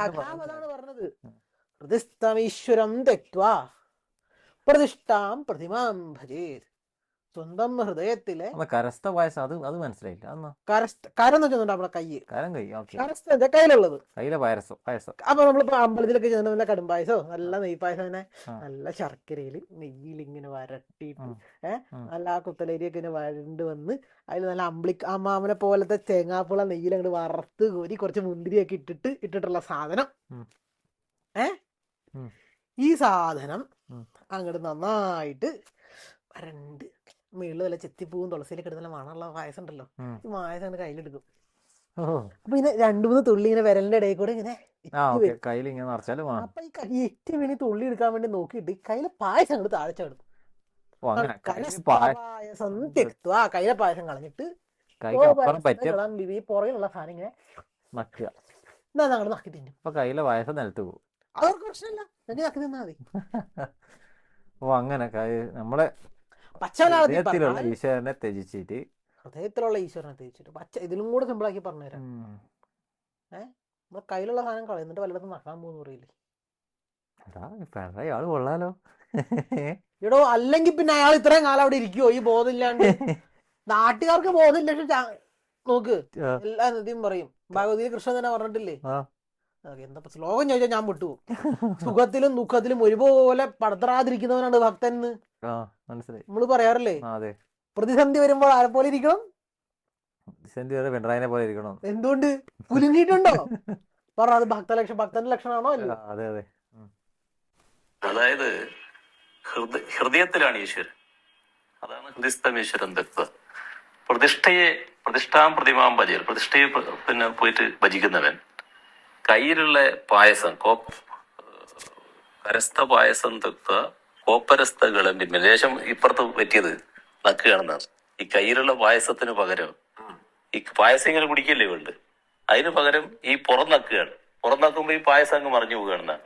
അതാണ് പറഞ്ഞത്. ഹൃദയസ്ഥമീശ്വരം തെക്വാ പ്രതിഷ്ഠാം പ്രതിമാം ഭജേത്. സ്വന്തം ഹൃദയത്തിലെ കരസ്ഥ പായസം അത് മനസ്സിലായില്ല. കരം വെച്ചിട്ടുണ്ട് നമ്മളെ കരസ്ഥ കയ്യിലുള്ളത്, കയ്യിലെ പായസം. അപ്പൊ നമ്മളിപ്പോ അമ്പലത്തിലൊക്കെ ചെന്ന നല്ല കടുംപായസോ നല്ല നെയ്പായസം തന്നെ നല്ല ശർക്കരയില് നെയ്യിൽ ഇങ്ങനെ വരട്ടിയിട്ട് നല്ല ആ കുത്തലേരിയൊക്കെ ഇങ്ങനെ വരണ്ട് വന്ന് അതിൽ നല്ല അമ്മാമനെ പോലത്തെ തേങ്ങാപ്പുള നെയ്യിൽ അങ്ങോട്ട് വറുത്ത് കോരി കുറച്ച് മുന്തിരിയൊക്കെ ഇട്ടിട്ടുള്ള സാധനം. ഈ സാധനം അങ്ങോട്ട് നന്നായിട്ട് വരണ്ട് മേളിൽ വല്ല ചെത്തിപ്പൂവും തുളസിയിലൊക്കെ എടുത്ത് നല്ല മണമുള്ള പായസം ഉണ്ടല്ലോ, ഈ പായസം അങ്ങനെ കയ്യിലെടുക്കും. അപ്പൊ ഇങ്ങനെ 2-3 തുള്ളി ഇങ്ങനെ വിരലിന്റെ ഇടയിൽ കൂടെ ഇങ്ങനെ അപ്പൊ ഈ ഏറ്റവും വേണ്ടി തുള്ളി എടുക്കാൻ വേണ്ടി നോക്കിയിട്ട് കയ്യിലെ പായസം അങ്ങോട്ട് താഴ്ചെടുക്കും. പായസം തെക്തുക, കയ്യിലെ പായസം കളഞ്ഞിട്ട് പുറകിലുള്ള സാധനം ഇങ്ങനെ നക്കുക, എന്നാ അങ്ങോട്ട് നക്കി തിന്നും. അപ്പൊ കയ്യിലെ പായസം നിലത്ത് പോകും. അവർക്ക് പ്രശ്നമില്ല, എനിക്ക് നക്കി തിന്നാ മതി. ഓ അങ്ങനെ നമ്മളെ പച്ചമലയാളത്തിലുള്ള ഈശ്വരനെ ത്യജിച്ചിട്ട് പച്ച ഇതിലും കൂടെ സിമ്പിളാക്കി പറഞ്ഞുതരാം. നമ്മളെ കയ്യിലുള്ള സാധനം കളയുന്നിട്ട് വല്ലതും നക്കാൻ പോകുന്നു പറയില്ലേ. അയാള് കൊള്ളാലോ. എടോ അല്ലെങ്കിൽ പിന്നെ അയാൾ ഇത്രയും കാലം അവിടെ ഇരിക്കുവോ ഈ ബോധമില്ലാണ്ട്? നാട്ടുകാർക്ക് ബോധമില്ല. നോക്ക്, എല്ലാ നദിയും പറയും. ഭഗവതിയെ കൃഷ്ണൻ തന്നെ പറഞ്ഞിട്ടില്ലേ, എന്താ ശ്ലോകം ചോദിച്ചാൽ ഞാൻ വിട്ടു. സുഖത്തിലും ദുഃഖത്തിലും ഒരുപോലെ പടത്തറാതിരിക്കുന്നവനാണ് ഭക്തൻ എന്ന് നമ്മള് പറയാറില്ലേ. പ്രതിസന്ധി വരുമ്പോൾ ആരെ പോലെ ഇരിക്കണം? പിണറായിനെ പോലെ ഇരിക്കണം. എന്തുകൊണ്ട്? കുലുങ്ങിയിട്ടുണ്ടോ? പറ, അത് ഭക്തന്റെ ലക്ഷണമാണോ? അല്ല. അതെ. അതായത് ഹൃദയത്തിലാണ് ഈശ്വരൻ. അതാണ് ഹൃദയസ്ഥമീശ്വരൻ തത്വ. പ്രതിഷ്ഠാം പ്രതിമാം ഭജൽ, പ്രതിഷ്ഠയെ പിന്നെ പോയിട്ട് ഭജിക്കുന്നവൻ കയ്യിലുള്ള പായസം കരസ്ഥ പായസം തത്വ കോപ്പരസ്ഥ ഗളന്റെ ലേശം ഇപ്പുറത്ത് പറ്റിയത് നക്കുകയാണെന്നാണ്. ഈ കയ്യിലുള്ള പായസത്തിന് പകരം ഈ പായസം ഇങ്ങനെ കുടിക്കല്ലേ വേണ്ട, അതിന് പകരം ഈ പുറം നക്കുകയാണ്. പുറം നക്കുമ്പോ ഈ പായസം അങ്ങ് മറിഞ്ഞു പോവുകയാണെന്നാണ്.